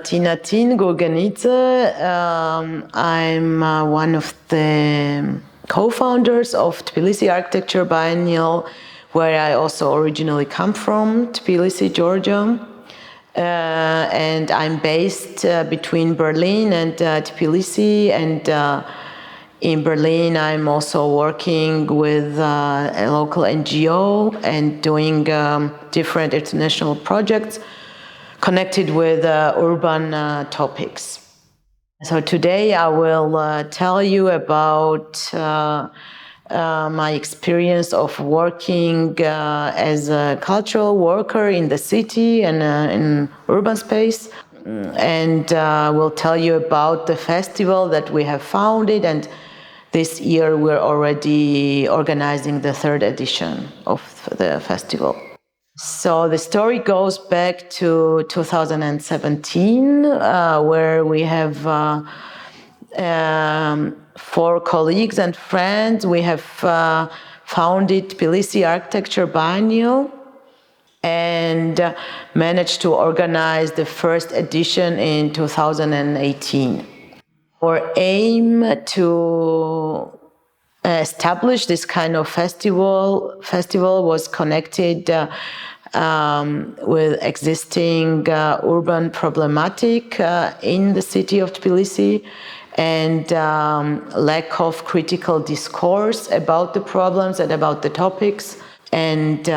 Tinatin Gurgenidze. I'm one of the co-founders of Tbilisi Architecture Biennial, where I also originally come from, Tbilisi, Georgia. And I'm based between Berlin and Tbilisi, and in Berlin I'm also working with a local NGO and doing different international projects connected with urban topics. So today I will tell you about my experience of working as a cultural worker in the city and in urban space, and we'll tell you about the festival that we have founded, and this year we're already organizing the third edition of the festival. So the story goes back to 2017, where we have 4 colleagues and friends. We have founded Tbilisi Architecture Biennial and managed to organize the first edition in 2018. Our aim to establish this kind of festival was connected with existing urban problematic in the city of Tbilisi, and lack of critical discourse about the problems and about the topics. And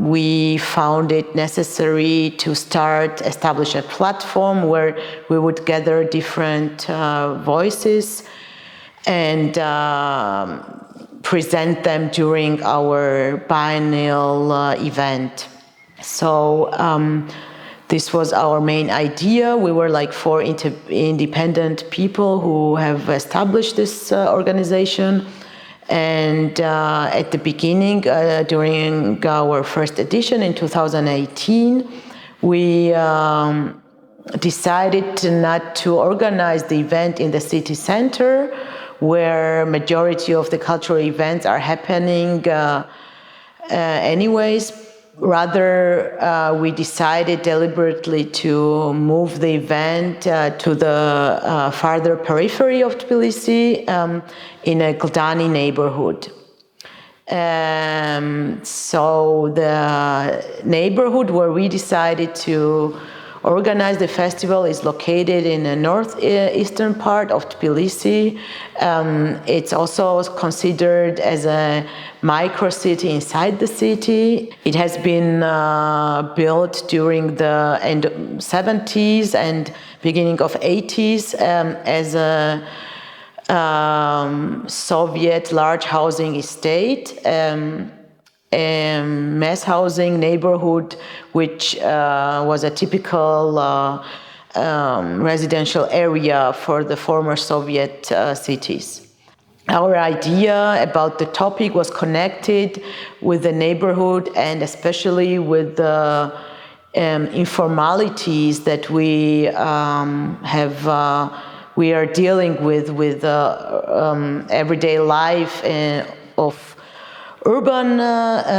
we found it necessary to establish a platform where we would gather different voices and present them during our biennial event. So this was our main idea. We were like 4 independent people who have established this organization. And at the beginning, during our first edition in 2018, we decided not to organize the event in the city center, where majority of the cultural events are happening anyways. Rather, we decided deliberately to move the event to the farther periphery of Tbilisi, in a Gldani neighborhood. So the neighborhood where we decided to organize the festival is located in the northeastern part of Tbilisi. It's also considered as a micro-city inside the city. It has been built during the end of 70s and beginning of 80s as a Soviet large housing estate, mass housing neighborhood, which was a typical residential area for the former Soviet cities. Our idea about the topic was connected with the neighborhood and especially with the informalities that we we are dealing with everyday life of urban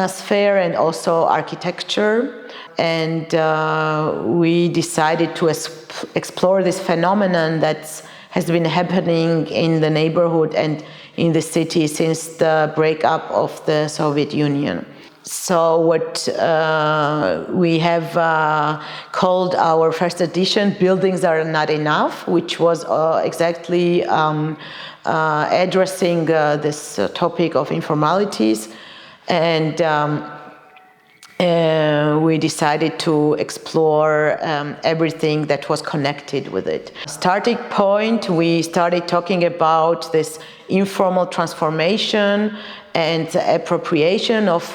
sphere and also architecture. And we decided to explore this phenomenon that has been happening in the neighborhood and in the city since the breakup of the Soviet Union. So what we have called our first edition Buildings Are Not Enough, which was exactly addressing this topic of informalities. And we decided to explore everything that was connected with it. Starting point, we started talking about this informal transformation and appropriation of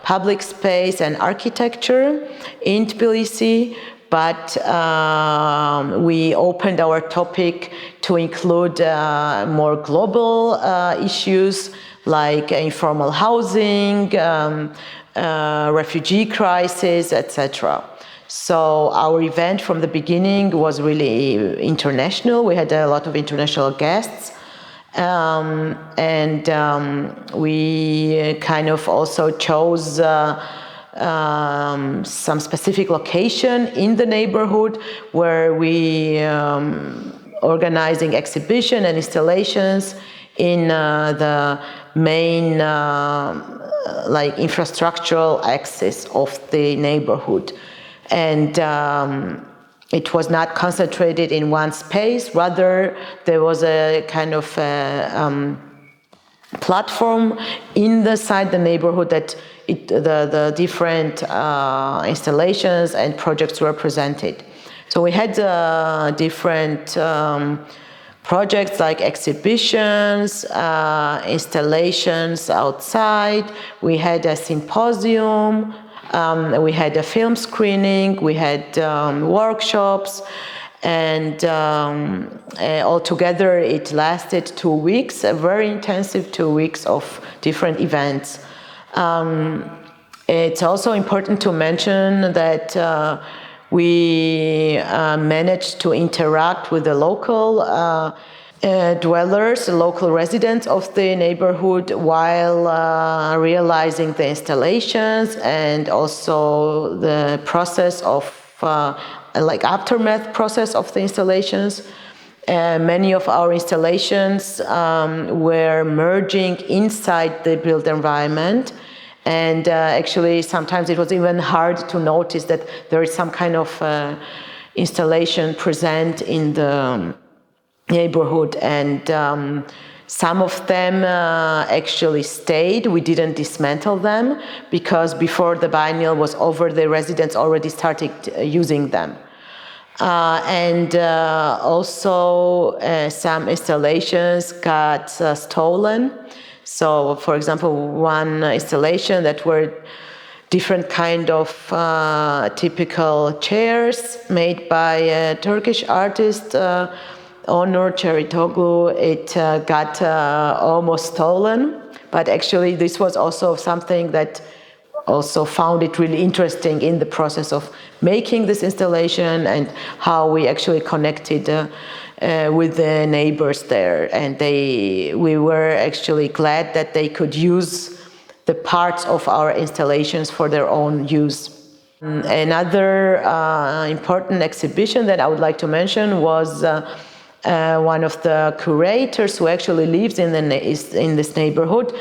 public space and architecture in Tbilisi, but we opened our topic to include more global issues like informal housing, refugee crisis, etc. So our event from the beginning was really international. We had a lot of international guests. And we kind of also chose some specific location in the neighborhood where we organizing exhibition and installations in the main like infrastructural axis of the neighborhood. And it was not concentrated in one space, rather there was a kind of platform inside the neighborhood that the different installations and projects were presented. So we had different projects like exhibitions, installations outside. We had a symposium, we had a film screening, we had workshops, and altogether it lasted 2 weeks, a very intensive 2 weeks of different events. It's also important to mention that we managed to interact with the local dwellers, the local residents of the neighborhood, while realizing the installations and also the process of like aftermath process of the installations. Many of our installations were merging inside the built environment. And actually, sometimes it was even hard to notice that there is some kind of installation present in the neighborhood. And some of them actually stayed. We didn't dismantle them because before the biennial was over, the residents already started using them. Also some installations got stolen. So, for example, one installation that were different kind of typical chairs made by a Turkish artist, Onur Çeritoglu, it got almost stolen. But actually, this was also something that also found it really interesting in the process of making this installation and how we actually connected with the neighbors there, and we were actually glad that they could use the parts of our installations for their own use. Another important exhibition that I would like to mention was one of the curators who actually lives in this neighborhood.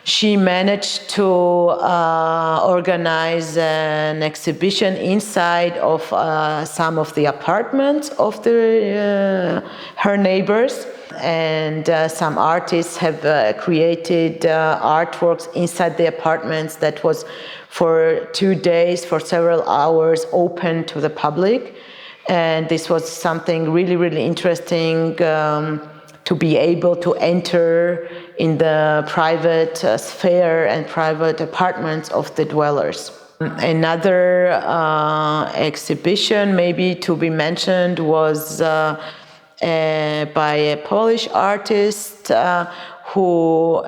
She managed to organize an exhibition inside of some of the apartments of her neighbors, and some artists have created artworks inside the apartments that was for 2 days, for several hours, open to the public. And this was something really, really interesting to be able to enter in the private sphere and private apartments of the dwellers. Another exhibition maybe to be mentioned was by a Polish artist who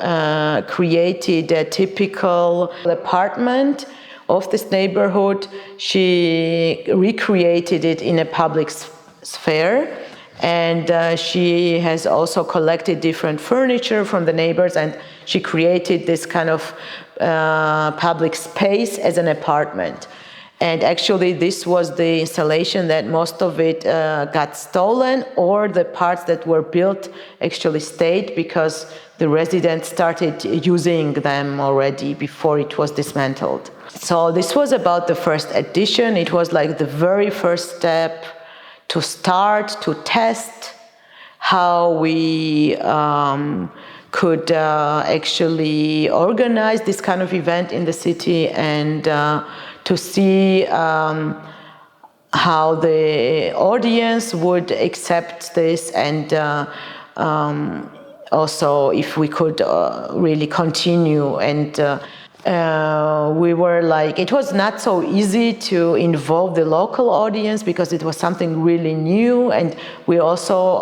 created a typical apartment of this neighborhood. She recreated it in a public sphere. And she has also collected different furniture from the neighbors, and she created this kind of public space as an apartment. And actually, this was the installation that most of it got stolen, or the parts that were built actually stayed because the residents started using them already before it was dismantled. So this was about the first edition. It was like the very first step to start to test how we could actually organize this kind of event in the city, and to see how the audience would accept this, and also if we could really continue. And we were like, it was not so easy to involve the local audience because it was something really new, and we also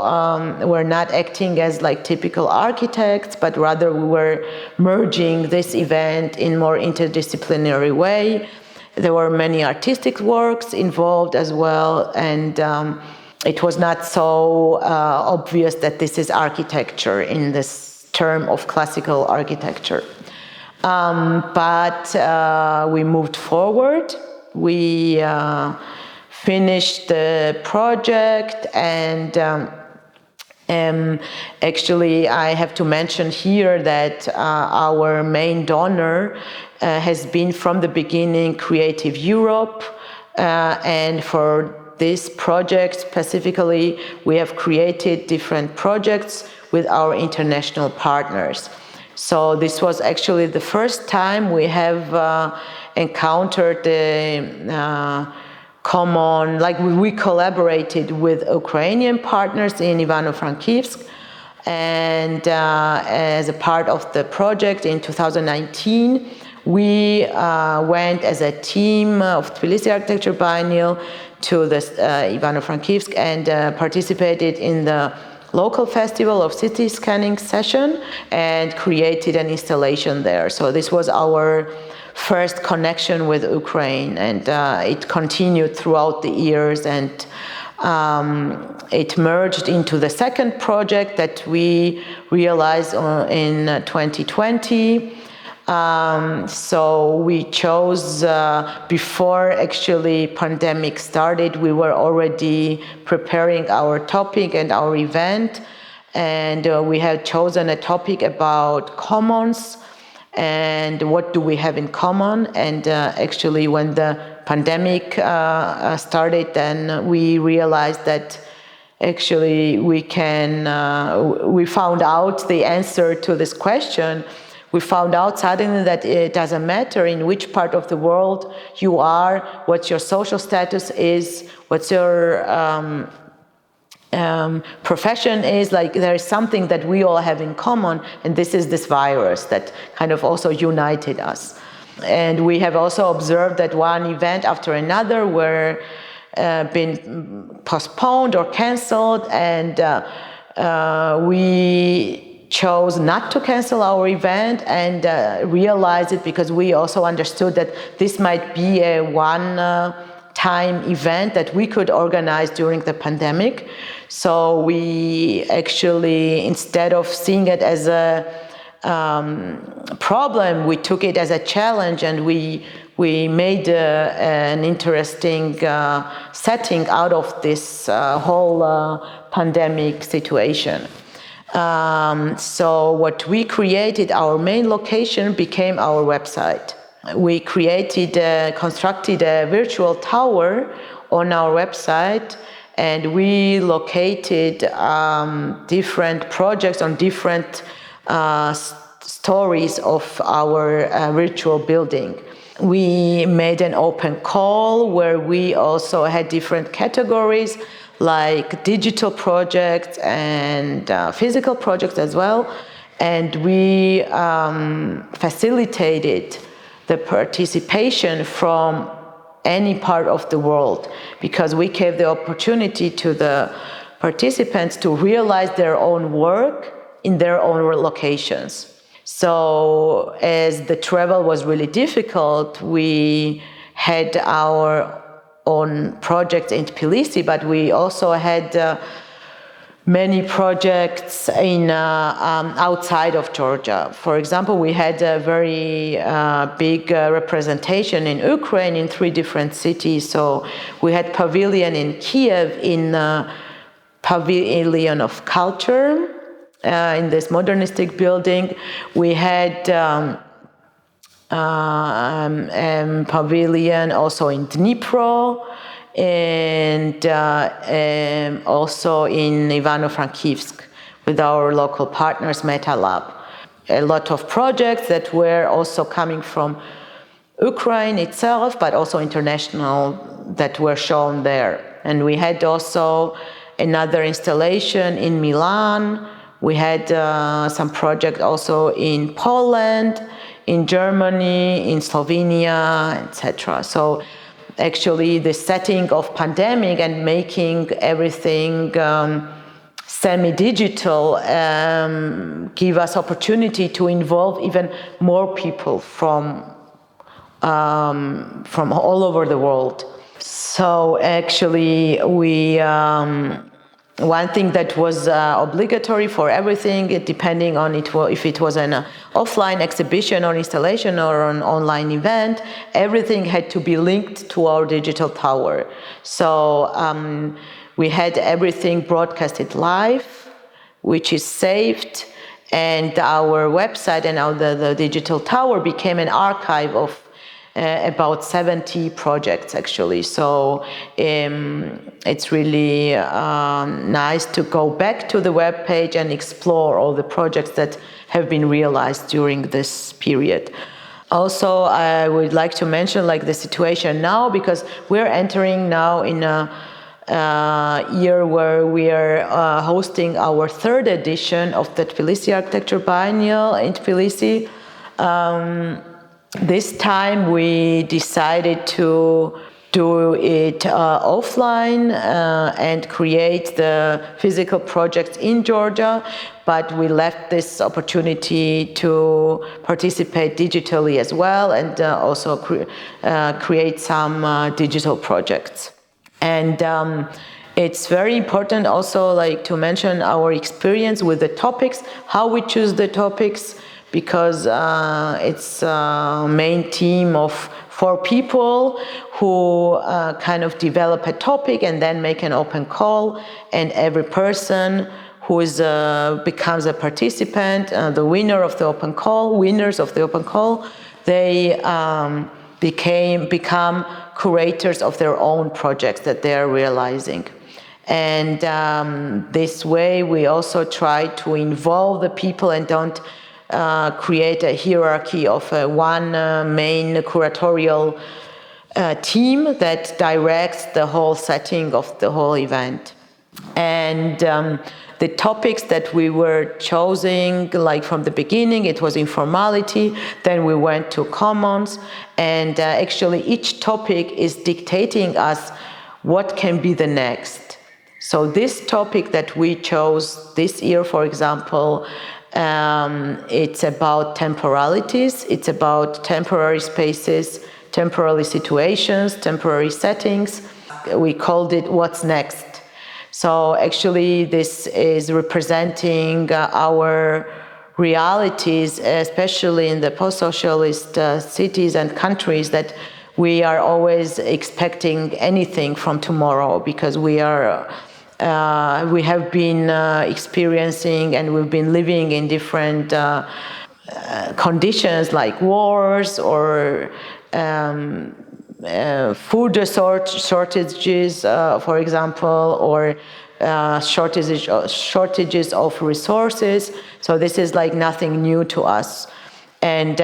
were not acting as like typical architects, but rather we were merging this event in more interdisciplinary way. There were many artistic works involved as well, and it was not so obvious that this is architecture in this term of classical architecture. But we moved forward. We finished the project, and actually I have to mention here that our main donor has been from the beginning Creative Europe, and for this project specifically we have created different projects with our international partners. So this was actually the first time we have encountered the common, like we collaborated with Ukrainian partners in Ivano-Frankivsk, and as a part of the project in 2019, we went as a team of Tbilisi Architecture Biennial to the Ivano-Frankivsk and participated in the local festival of city scanning session and created an installation there. So this was our first connection with Ukraine, and it continued throughout the years, and it merged into the second project that we realized in 2020. So we chose, before actually pandemic started, we were already preparing our topic and our event, and we had chosen a topic about commons and what do we have in common. And actually when the pandemic started, then we realized that actually we found out the answer to this question. We found out suddenly that it doesn't matter in which part of the world you are, what your social status is, what your profession is. Like, there is something that we all have in common, and this is this virus that kind of also united us. And we have also observed that one event after another were been postponed or cancelled, and we chose not to cancel our event and realized it because we also understood that this might be a one-time event that we could organize during the pandemic. So we actually, instead of seeing it as a problem, we took it as a challenge, and we made an interesting setting out of this whole pandemic situation. So what we created, our main location became our website. We constructed a virtual tower on our website, and we located different projects on different stories of our virtual building. We made an open call where we also had different categories, like digital projects and physical projects as well. And we facilitated the participation from any part of the world, because we gave the opportunity to the participants to realize their own work in their own locations. So as the travel was really difficult, we had our own projects in Tbilisi, but we also had many projects in outside of Georgia. For example, we had a very big representation in Ukraine in 3 different cities. So we had pavilion in Kiev, in Pavilion of Culture, in this modernistic building. We had pavilion also in Dnipro, and also in Ivano-Frankivsk with our local partners, MetaLab. A lot of projects that were also coming from Ukraine itself, but also international, that were shown there. And we had also another installation in Milan. We had some project also in Poland, in Germany, in Slovenia, etc. So actually the setting of pandemic and making everything semi-digital give us opportunity to involve even more people from all over the world. So actually we one thing that was obligatory for everything, depending on if it was an offline exhibition or installation or an online event, everything had to be linked to our digital tower. So we had everything broadcasted live, which is saved, and our website and the digital tower became an archive of about 70 projects, actually. So it's really nice to go back to the web page and explore all the projects that have been realized during this period. Also, I would like to mention the situation now, because we're entering now in a year where we are hosting our third edition of the Tbilisi Architecture Biennial in Tbilisi. This time we decided to do it offline and create the physical projects in Georgia, but we left this opportunity to participate digitally as well, and also create some digital projects. And it's very important also to mention our experience with the topics, how we choose the topics, because it's a main team of 4 people who kind of develop a topic and then make an open call, and every person who becomes a participant, the winners of the open call, they become curators of their own projects that they are realizing. And this way we also try to involve the people and don't create a hierarchy of one main curatorial team that directs the whole setting of the whole event. And the topics that we were choosing, from the beginning, it was informality, then we went to commons, and actually each topic is dictating us what can be the next. So this topic that we chose this year, for example, it's about temporalities, it's about temporary spaces, temporary situations, temporary settings. We called it What's Next. So actually this is representing our realities, especially in the post-socialist cities and countries, that we are always expecting anything from tomorrow, because we have been experiencing and we've been living in different conditions, like wars or food shortages, for example, or shortages of resources. So this is nothing new to us. And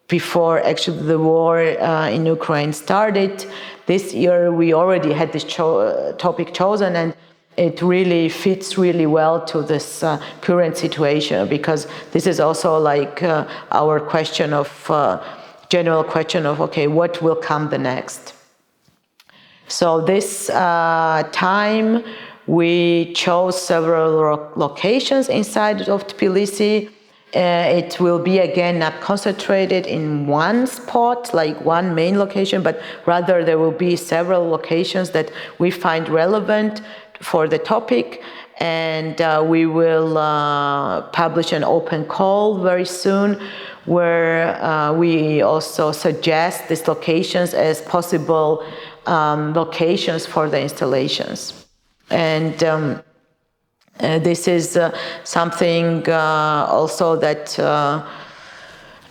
before the war in Ukraine started, this year we already had this topic chosen, and it really fits really well to this current situation, because this is also our question of general question of, okay, what will come the next? So this time we chose several locations inside of Tbilisi. It will be again not concentrated in one spot, one main location, but rather there will be several locations that we find relevant for the topic, and we will publish an open call very soon, where we also suggest these locations as possible locations for the installations. And this is something also that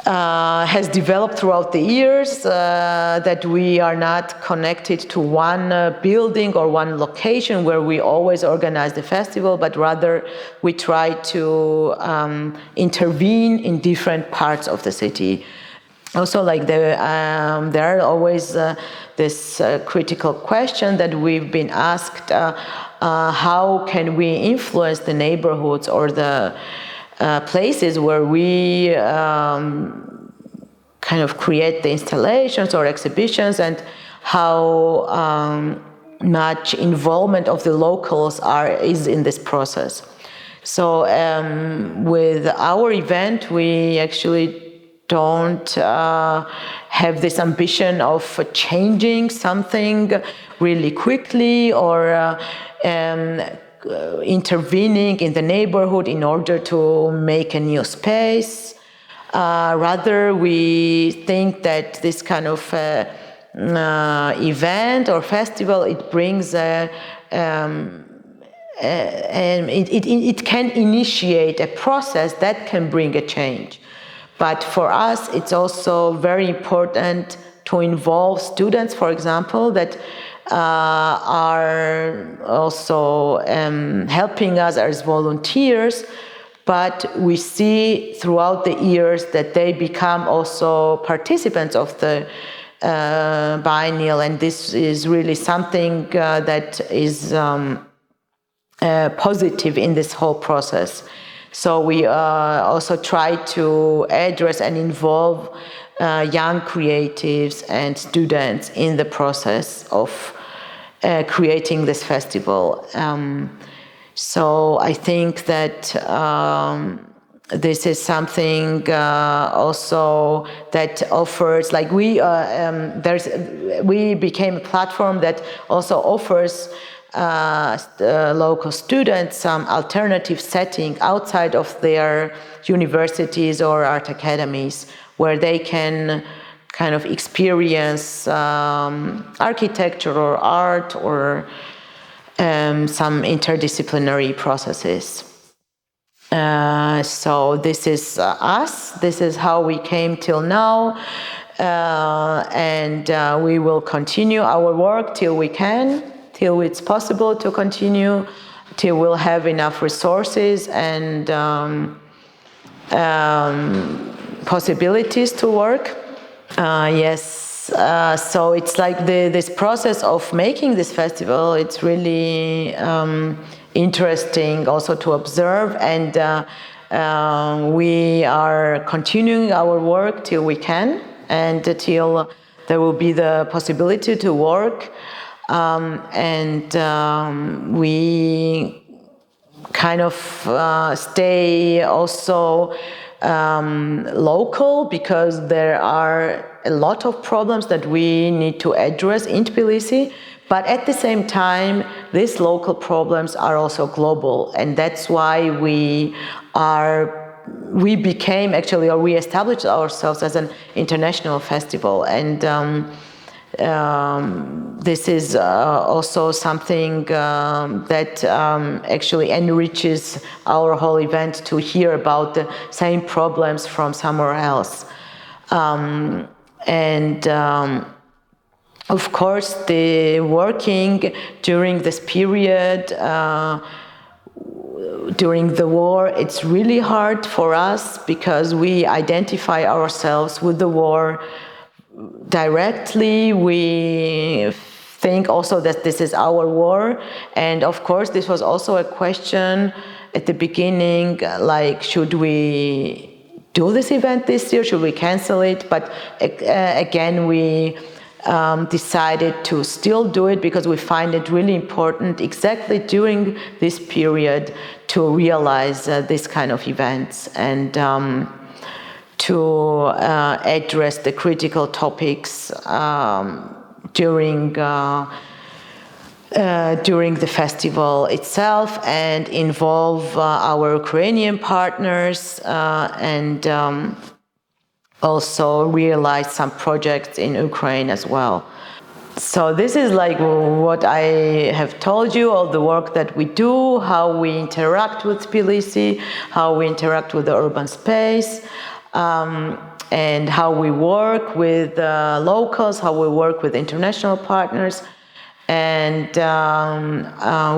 has developed throughout the years, that we are not connected to one building or one location where we always organize the festival, but rather we try to intervene in different parts of the city. Also, there are always this critical question that we've been asked, how can we influence the neighborhoods or the places where we kind of create the installations or exhibitions, and how much involvement of the locals is in this process. So with our event, we actually don't have this ambition of changing something really quickly or intervening in the neighborhood in order to make a new space. Rather, we think that this kind of event or festival, it brings it can initiate a process that can bring a change. But for us, it's also very important to involve students, for example, that are also helping us as volunteers, but we see throughout the years that they become also participants of the biennial, and this is really something that is positive in this whole process. So we also try to address and involve young creatives and students in the process of creating this festival. So I think that this is something also that offers, like we became a platform that also offers local students some alternative setting outside of their universities or art academies, where they can kind of experience architecture or art or some interdisciplinary processes. So this is us. This is how we came till now, and we will continue our work till we can, till it's possible to continue, till we'll have enough resources and possibilities to work. Yes. So it's like this process of making this festival, it's really interesting also to observe, and we are continuing our work till we can, and till there will be the possibility to work, and we kind of stay also local, because there are a lot of problems that we need to address in Tbilisi, but at the same time, these local problems are also global, and that's why we became actually, or we established ourselves as an international festival, and this is also something that actually enriches our whole event, to hear about the same problems from somewhere else. Of course, the working during this period, during the war, it's really hard for us, because we identify ourselves with the war directly. We think also that this is our war, and of course this was also a question at the beginning, like, should we do this event this year, should we cancel it? But again, we decided to still do it, because we find it really important exactly during this period to realize this kind of events, and to address the critical topics during the festival itself, and involve our Ukrainian partners, and also realize some projects in Ukraine as well. So this is like what I have told you, all the work that we do, how we interact with Tbilisi, how we interact with the urban space, and how we work with locals, how we work with international partners. And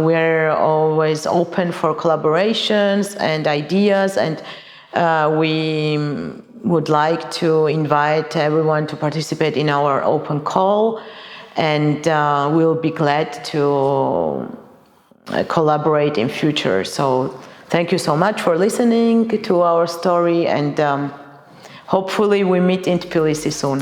we're always open for collaborations and ideas, and we would like to invite everyone to participate in our open call, and we'll be glad to collaborate in future. So thank you so much for listening to our story, and hopefully we meet in Tbilisi soon.